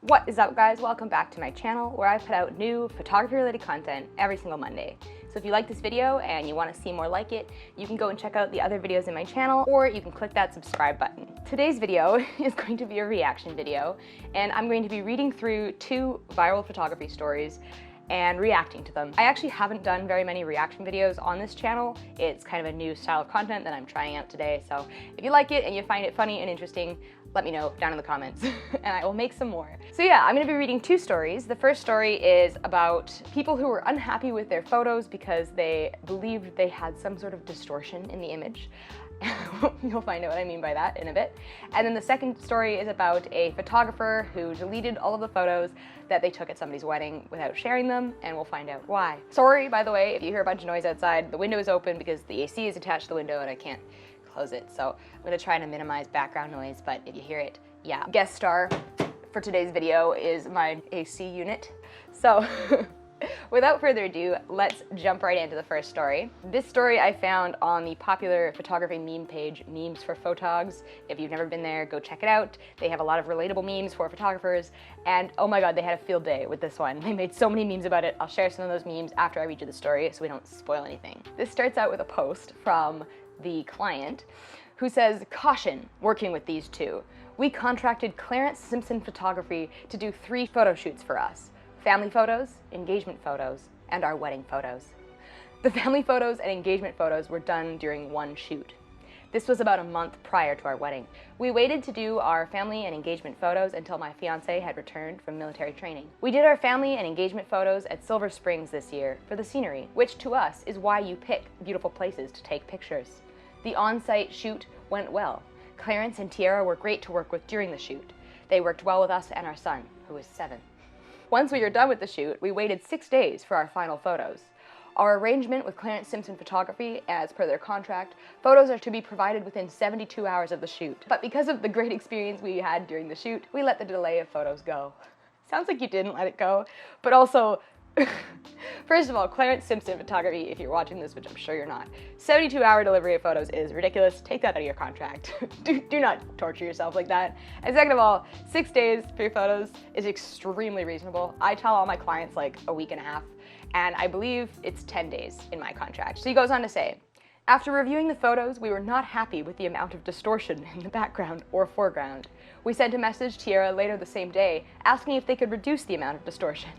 What is up, guys? Welcome back to my channel where I put out new photography related content every single Monday. So if you like this video and you want to see more like it, you can go and check out the other videos in my channel, or you can click that subscribe button. Today's video is going to be a reaction video, and I'm going to be reading through 2 viral photography stories and reacting to them. I actually haven't done very many reaction videos on this channel. It's kind of a new style of content that I'm trying out today, so if you like it and you find it funny and interesting, let me know down in the comments and I will make some more. So yeah, I'm gonna be reading 2 stories. The first story is about people who were unhappy with their photos because they believed they had some sort of distortion in the image. You'll find out what I mean by that in a bit. And then the second story is about a photographer who deleted all of the photos that they took at somebody's wedding without sharing them, and we'll find out why. Sorry, by the way, if you hear a bunch of noise outside. The window is open because the AC is attached to the window and I can't close it, so I'm gonna try to minimize background noise, but if you hear it, yeah. Guest star for today's video is my AC unit. So without further ado, let's jump right into the first story. This story I found on the popular photography meme page, Memes for Photogs. If you've never been there, go check it out. They have a lot of relatable memes for photographers, and oh my god, they had a field day with this one. They made so many memes about it. I'll share some of those memes after I read you the story so we don't spoil anything. This starts out with a post from the client who says, "Caution, working with these 2. We contracted Clarence Simpson Photography to do 3 photo shoots for us. Family photos, engagement photos, and our wedding photos. The family photos and engagement photos were done during one shoot. This was about a month prior to our wedding. We waited to do our family and engagement photos until my fiance had returned from military training. We did our family and engagement photos at Silver Springs this year for the scenery, which to us is why you pick beautiful places to take pictures. The on-site shoot went well. Clarence and Tiara were great to work with during the shoot. They worked well with us and our son, who is 7. Once we were done with the shoot, we waited 6 days for our final photos. Our arrangement with Clarence Simpson Photography, as per their contract, photos are to be provided within 72 hours of the shoot. But because of the great experience we had during the shoot, we let the delay of photos go." Sounds like you didn't let it go, but also, first of all, Clarence Simpson Photography, if you're watching this, which I'm sure you're not, 72-hour delivery of photos is ridiculous. Take that out of your contract. do not torture yourself like that. And second of all, 6 days for your photos is extremely reasonable. I tell all my clients like a week and a half, and I believe it's 10 days in my contract. So he goes on to say, "After reviewing the photos, we were not happy with the amount of distortion in the background or foreground. We sent a message to Tiara later the same day asking if they could reduce the amount of distortion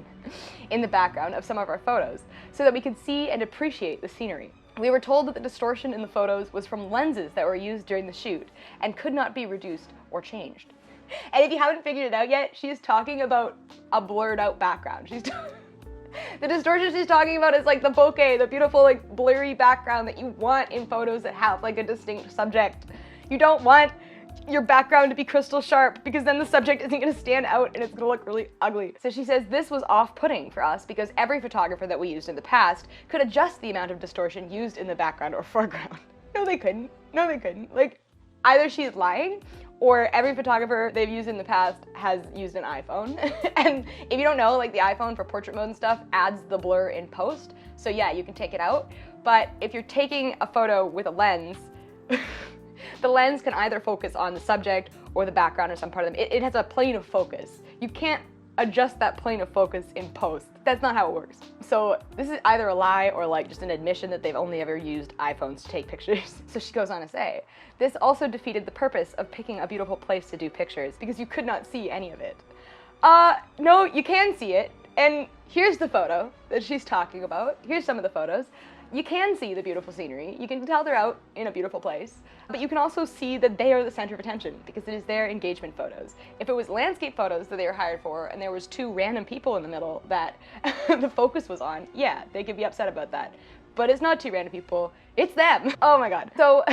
in the background of some of our photos so that we could see and appreciate the scenery. We were told that the distortion in the photos was from lenses that were used during the shoot and could not be reduced or changed." And if you haven't figured it out yet, she's talking about a blurred out background. The distortion she's talking about is like the bokeh, the beautiful like blurry background that you want in photos that have like a distinct subject. You don't want your background to be crystal sharp because then the subject isn't going to stand out and it's going to look really ugly. So she says this was off-putting for us because every photographer that we used in the past could adjust the amount of distortion used in the background or foreground. No, they couldn't. No, they couldn't. Like, either she's lying or every photographer they've used in the past has used an iPhone. And if you don't know, like the iPhone for portrait mode and stuff adds the blur in post. So yeah, you can take it out. But if you're taking a photo with a lens, the lens can either focus on the subject or the background or some part of them. It has a plane of focus. You can't adjust that plane of focus in post. That's not how it works. So this is either a lie or like just an admission that they've only ever used iPhones to take pictures. So she goes on to say, "This also defeated the purpose of picking a beautiful place to do pictures because you could not see any of it." No, you can see it. And here's the photo that she's talking about. Here's some of the photos. You can see the beautiful scenery. You can tell they're out in a beautiful place, but you can also see that they are the center of attention because it is their engagement photos. If it was landscape photos that they were hired for and there was 2 random people in the middle that the focus was on, yeah, they could be upset about that. But it's not 2 random people, it's them. Oh my god. So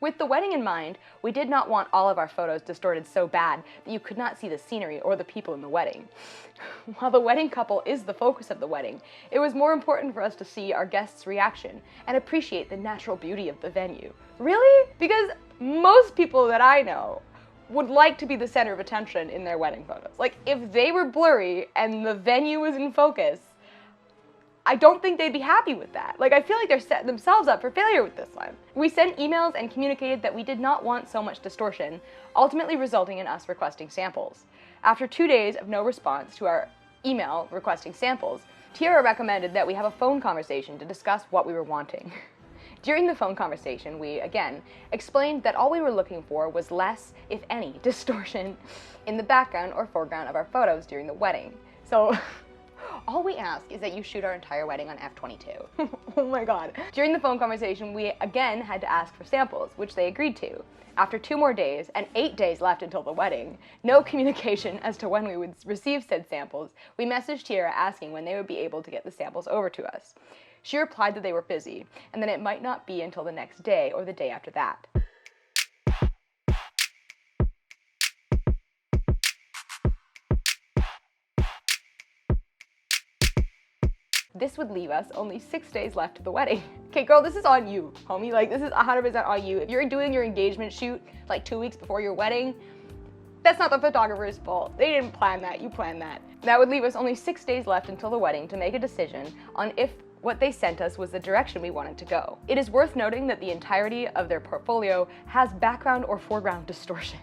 with the wedding in mind, we did not want all of our photos distorted so bad that you could not see the scenery or the people in the wedding. While the wedding couple is the focus of the wedding, it was more important for us to see our guests' reaction and appreciate the natural beauty of the venue. Really? Because most people that I know would like to be the center of attention in their wedding photos. Like, if they were blurry and the venue was in focus, I don't think they'd be happy with that. Like, I feel like they're setting themselves up for failure with this one. We sent emails and communicated that we did not want so much distortion, ultimately resulting in us requesting samples. After 2 days of no response to our email requesting samples, Tiara recommended that we have a phone conversation to discuss what we were wanting. During the phone conversation, we, again, explained that all we were looking for was less, if any, distortion in the background or foreground of our photos during the wedding. So, all we ask is that you shoot our entire wedding on f/22. Oh my god. During the phone conversation, we again had to ask for samples, which they agreed to. After 2 more days, and 8 days left until the wedding, no communication as to when we would receive said samples, we messaged Tiara asking when they would be able to get the samples over to us. She replied that they were busy, and that it might not be until the next day or the day after that. This would leave us only 6 days left to the wedding. Okay, girl, this is on you, homie. Like, this is 100% on you. If you're doing your engagement shoot like 2 weeks before your wedding, that's not the photographer's fault. They didn't plan that, you planned that. That would leave us only 6 days left until the wedding to make a decision on if what they sent us was the direction we wanted to go. It is worth noting that the entirety of their portfolio has background or foreground distortion.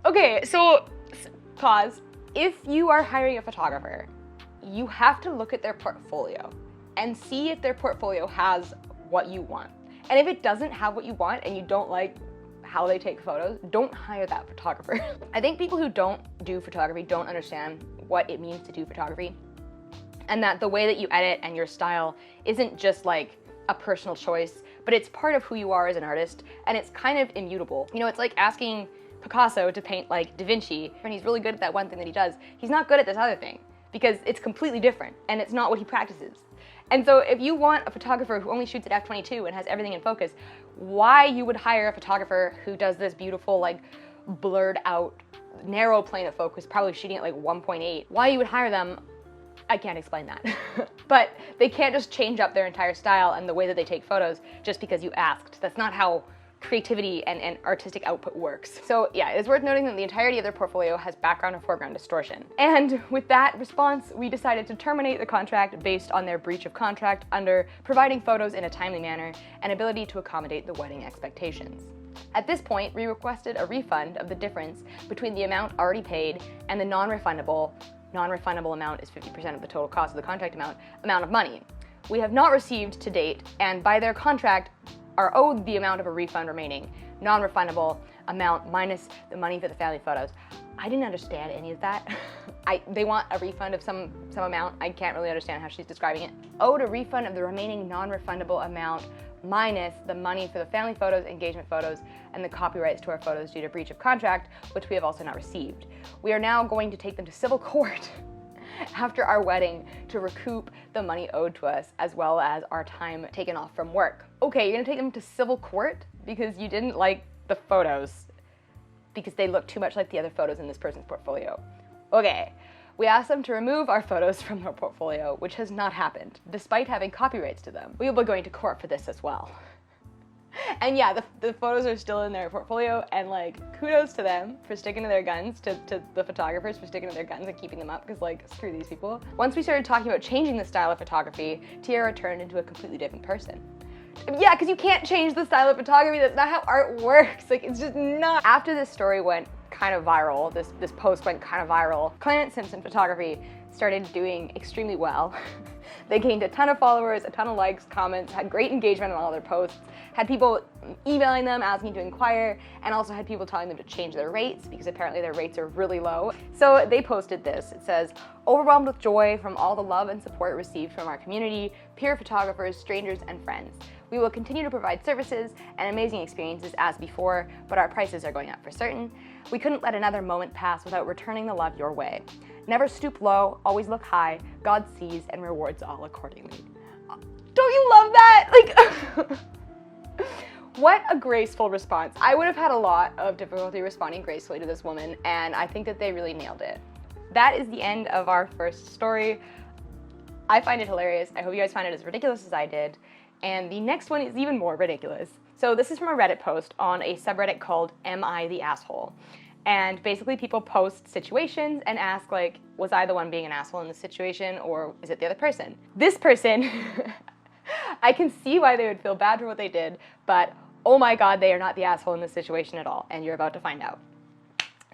Okay, so pause. If you are hiring a photographer, you have to look at their portfolio and see if their portfolio has what you want. And if it doesn't have what you want and you don't like how they take photos, don't hire that photographer. I think people who don't do photography don't understand what it means to do photography, and that the way that you edit and your style isn't just like a personal choice, but it's part of who you are as an artist, and it's kind of immutable. You know, it's like asking Picasso to paint like Da Vinci, and he's really good at that one thing that he does. He's not good at this other thing, because it's completely different, and it's not what he practices. And so if you want a photographer who only shoots at f/22 and has everything in focus, why you would hire a photographer who does this beautiful, like, blurred out, narrow plane of focus, probably shooting at like 1.8, why you would hire them, I can't explain that. But they can't just change up their entire style and the way that they take photos just because you asked. That's not how creativity and artistic output works. So yeah, it's worth noting that the entirety of their portfolio has background or foreground distortion. And with that response, we decided to terminate the contract based on their breach of contract under providing photos in a timely manner and ability to accommodate the wedding expectations. At this point, we requested a refund of the difference between the amount already paid and the non-refundable amount is 50% of the total cost of the contract amount of money. We have not received to date, and by their contract, are owed the amount of a refund remaining, non-refundable amount minus the money for the family photos. I didn't understand any of that. They want a refund of some amount. I can't really understand how she's describing it. Owed a refund of the remaining non-refundable amount minus the money for the family photos, engagement photos, and the copyrights to our photos due to breach of contract, which we have also not received. We are now going to take them to civil court after our wedding to recoup the money owed to us, as well as our time taken off from work. Okay, you're gonna take them to civil court because you didn't like the photos because they look too much like the other photos in this person's portfolio. Okay, we asked them to remove our photos from their portfolio, which has not happened, despite having copyrights to them. We will be going to court for this as well. And yeah, the photos are still in their portfolio, and like, kudos to them for sticking to their guns, to the photographers for sticking to their guns and keeping them up, because like, screw these people. Once we started talking about changing the style of photography, Tiara turned into a completely different person. Yeah, because you can't change the style of photography, that's not how art works, like, it's just not. After this story went kind of viral, this post went kind of viral, Clarence Simpson Photography started doing extremely well. They gained a ton of followers, a ton of likes, comments, had great engagement on all their posts, had people emailing them, asking to inquire, and also had people telling them to change their rates because apparently their rates are really low. So they posted this. It says, "Overwhelmed with joy from all the love and support received from our community, peer photographers, strangers, and friends. We will continue to provide services and amazing experiences as before, but our prices are going up for certain. We couldn't let another moment pass without returning the love your way. Never stoop low, always look high. God sees and rewards all accordingly." Don't you love that? Like, what a graceful response. I would have had a lot of difficulty responding gracefully to this woman, and I think that they really nailed it. That is the end of our first story. I find it hilarious. I hope you guys find it as ridiculous as I did. And the next one is even more ridiculous. So this is from a Reddit post on a subreddit called Am I the Asshole? And basically people post situations and ask, like, was I the one being an asshole in this situation, or is it the other person? This person, I can see why they would feel bad for what they did, but oh my god, they are not the asshole in this situation at all, and you're about to find out.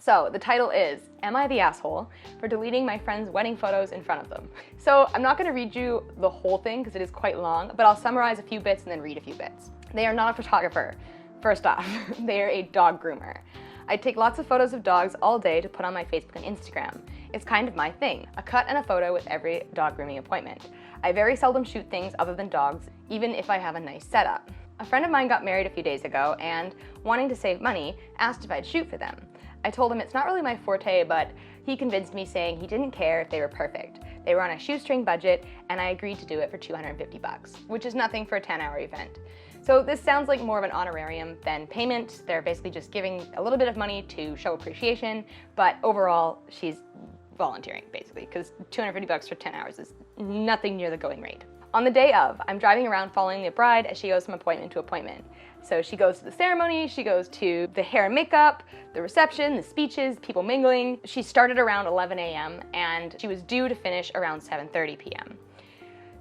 So the title is, Am I the Asshole for Deleting My Friend's Wedding Photos in Front of Them? So I'm not gonna read you the whole thing because it is quite long, but I'll summarize a few bits and then read a few bits. They are not a photographer, first off. They are a dog groomer. I take lots of photos of dogs all day to put on my Facebook and Instagram. It's kind of my thing, a cut and a photo with every dog grooming appointment. I very seldom shoot things other than dogs, even if I have a nice setup. A friend of mine got married a few days ago and, wanting to save money, asked if I'd shoot for them. I told him it's not really my forte, but he convinced me saying he didn't care if they were perfect. They were on a shoestring budget, and I agreed to do it for $250, which is nothing for a 10-hour event. So this sounds like more of an honorarium than payment. They're basically just giving a little bit of money to show appreciation, but overall, she's volunteering, basically, because $250 for 10 hours is nothing near the going rate. On the day of, I'm driving around following the bride as she goes from appointment to appointment. So she goes to the ceremony, she goes to the hair and makeup, the reception, the speeches, people mingling. She started around 11 a.m. and she was due to finish around 7:30 p.m.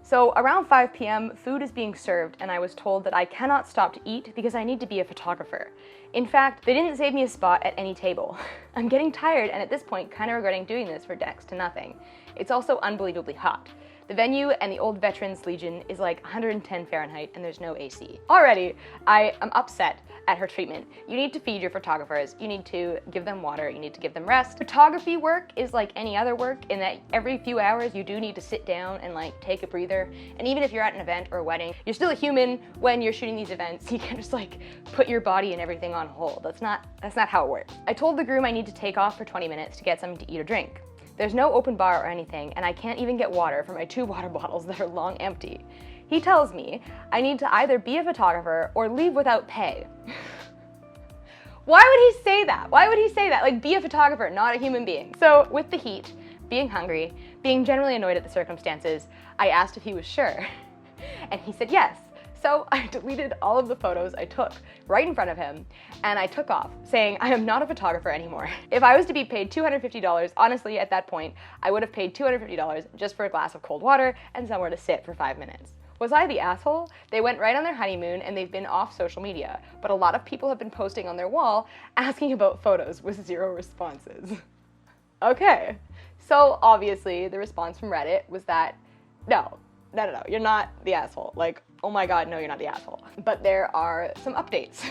So around 5 p.m., food is being served and I was told that I cannot stop to eat because I need to be a photographer. In fact, they didn't save me a spot at any table. I'm getting tired and at this point kind of regretting doing this for next to nothing. It's also unbelievably hot. The venue and the Old Veterans Legion is like 110 Fahrenheit and there's no AC. Already, I am upset at her treatment. You need to feed your photographers, you need to give them water, you need to give them rest. Photography work is like any other work in that every few hours you do need to sit down and like take a breather. And even if you're at an event or a wedding, you're still a human when you're shooting these events. You can't just like put your body and everything on hold. That's not how it works. I told the groom I need to take off for 20 minutes to get something to eat or drink. There's no open bar or anything, and I can't even get water from my 2 water bottles that are long empty. He tells me I need to either be a photographer or leave without pay. Why would he say that? Why would he say that? Like, be a photographer, not a human being. So with the heat, being hungry, being generally annoyed at the circumstances, I asked if he was sure. And he said yes. So I deleted all of the photos I took right in front of him, and I took off, saying I am not a photographer anymore. If I was to be paid $250, honestly, at that point, I would have paid $250 just for a glass of cold water and somewhere to sit for 5 minutes. Was I the asshole? They went right on their honeymoon and they've been off social media, but a lot of people have been posting on their wall asking about photos with 0 responses. Okay, so obviously the response from Reddit was that, no, you're not the asshole. Like, oh my god, no, you're not the asshole. But there are some updates.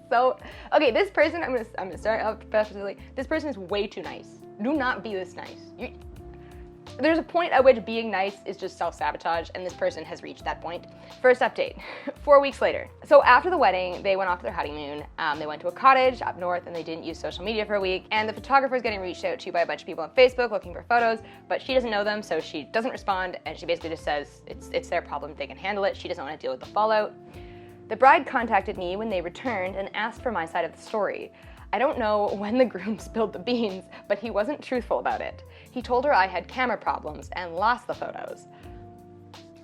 So, okay, this person, I'm gonna start out professionally. This person is way too nice. Do not be this nice. There's a point at which being nice is just self-sabotage, and this person has reached that point. First update, 4 weeks later. So after the wedding, they went off to their honeymoon. They went to a cottage up north, and they didn't use social media for a week. And the photographer is getting reached out to by a bunch of people on Facebook looking for photos, but she doesn't know them, so she doesn't respond, and she basically just says it's their problem, they can handle it. She doesn't want to deal with the fallout. The bride contacted me when they returned and asked for my side of the story. I don't know when the groom spilled the beans, but he wasn't truthful about it. He told her I had camera problems and lost the photos.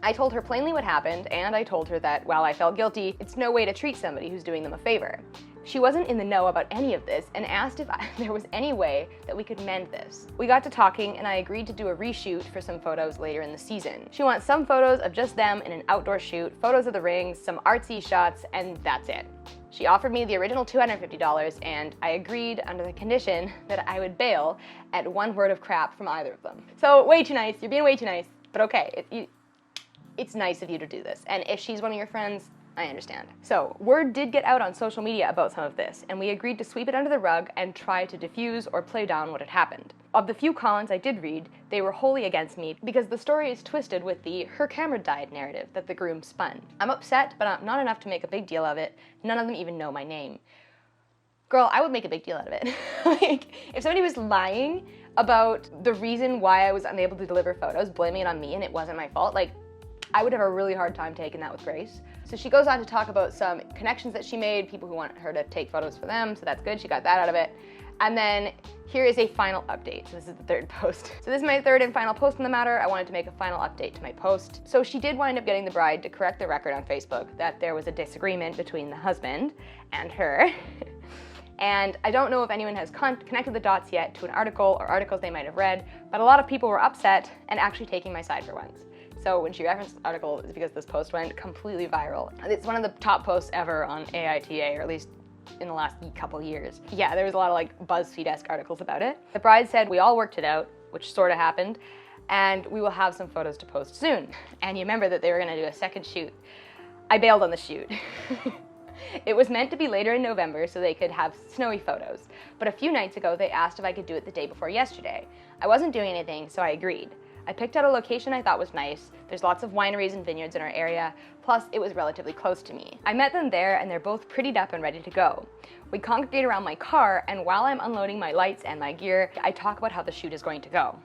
I told her plainly what happened, and I told her that while I felt guilty, it's no way to treat somebody who's doing them a favor. She wasn't in the know about any of this and asked if there was any way that we could mend this. We got to talking and I agreed to do a reshoot for some photos later in the season. She wants some photos of just them in an outdoor shoot, photos of the rings, some artsy shots, and that's it. She offered me the original $250 and I agreed under the condition that I would bail at 1 word of crap from either of them. So way too nice, you're being way too nice, but okay, it's nice of you to do this. And if she's one of your friends, I understand. So, word did get out on social media about some of this, and we agreed to sweep it under the rug and try to diffuse or play down what had happened. Of the few comments I did read, they were wholly against me because the story is twisted with the "her camera died" narrative that the groom spun. I'm upset, but not enough to make a big deal of it. None of them even know my name. Girl, I would make a big deal out of it. Like, if somebody was lying about the reason why I was unable to deliver photos, blaming it on me and it wasn't my fault, like, I would have a really hard time taking that with grace. So she goes on to talk about some connections that she made, people who want her to take photos for them, so that's good, she got that out of it. And then here is a final update. So this is the 3rd post. So this is my 3rd and final post on the matter. I wanted to make a final update to my post. So she did wind up getting the bride to correct the record on Facebook that there was a disagreement between the husband and her. And I don't know if anyone has connected the dots yet to an article or articles they might have read, but a lot of people were upset and actually taking my side for once. So when she referenced the article, it's because this post went completely viral. It's one of the top posts ever on AITA, or at least in the last couple years. Yeah, there was a lot of like BuzzFeed-esque articles about it. The bride said we all worked it out, which sort of happened, and we will have some photos to post soon. And you remember that they were gonna do a second shoot. I bailed on the shoot. It was meant to be later in November so they could have snowy photos, but a few nights ago they asked if I could do it the day before yesterday. I wasn't doing anything, so I agreed. I picked out a location I thought was nice. There's lots of wineries and vineyards in our area, plus it was relatively close to me. I met them there and they're both prettied up and ready to go. We congregate around my car, and while I'm unloading my lights and my gear, I talk about how the shoot is going to go.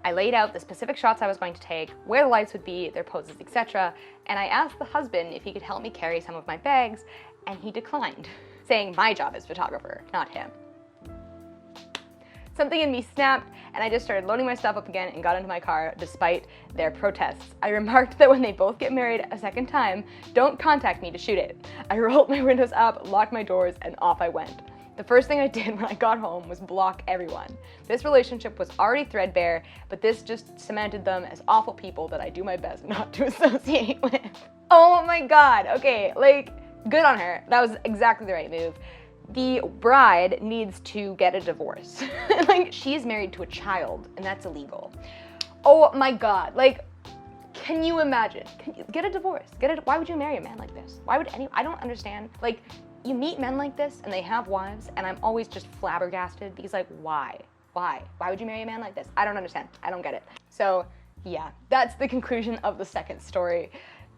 I laid out the specific shots I was going to take, where the lights would be, their poses, etc., and I asked the husband if he could help me carry some of my bags, and he declined, saying my job is photographer, not him. Something in me snapped, and I just started loading my stuff up again and got into my car despite their protests. I remarked that when they both get married a second time, don't contact me to shoot it. I rolled my windows up, locked my doors, and off I went. The first thing I did when I got home was block everyone. This relationship was already threadbare, but this just cemented them as awful people that I do my best not to associate with. Oh my God, okay, like, good on her. That was exactly the right move. The bride needs to get a divorce. Like, she's married to a child, and that's illegal. Oh my God, like, can you imagine? Can you get a divorce? Why would you marry a man like this? Why would I don't understand. Like, you meet men like this, and they have wives, and I'm always just flabbergasted because, like, why? Why? Why would you marry a man like this? I don't understand. I don't get it. So, yeah, that's the conclusion of the second story.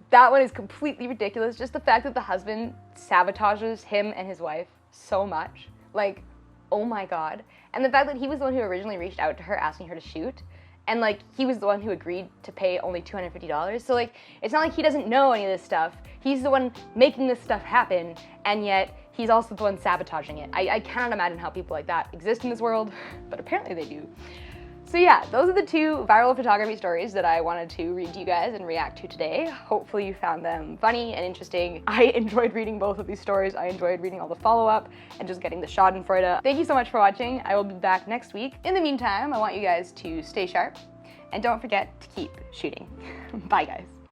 That one is completely ridiculous. Just the fact that the husband sabotages him and his wife so much. Like, oh my God. And the fact that he was the one who originally reached out to her asking her to shoot. And like, he was the one who agreed to pay only $250. So like, it's not like he doesn't know any of this stuff. He's the one making this stuff happen. And yet he's also the one sabotaging it. I cannot imagine how people like that exist in this world, but apparently they do. So yeah, those are the two viral photography stories that I wanted to read to you guys and react to today. Hopefully you found them funny and interesting. I enjoyed reading both of these stories. I enjoyed reading all the follow-up and just getting the schadenfreude. Thank you so much for watching. I will be back next week. In the meantime, I want you guys to stay sharp and don't forget to keep shooting. Bye guys.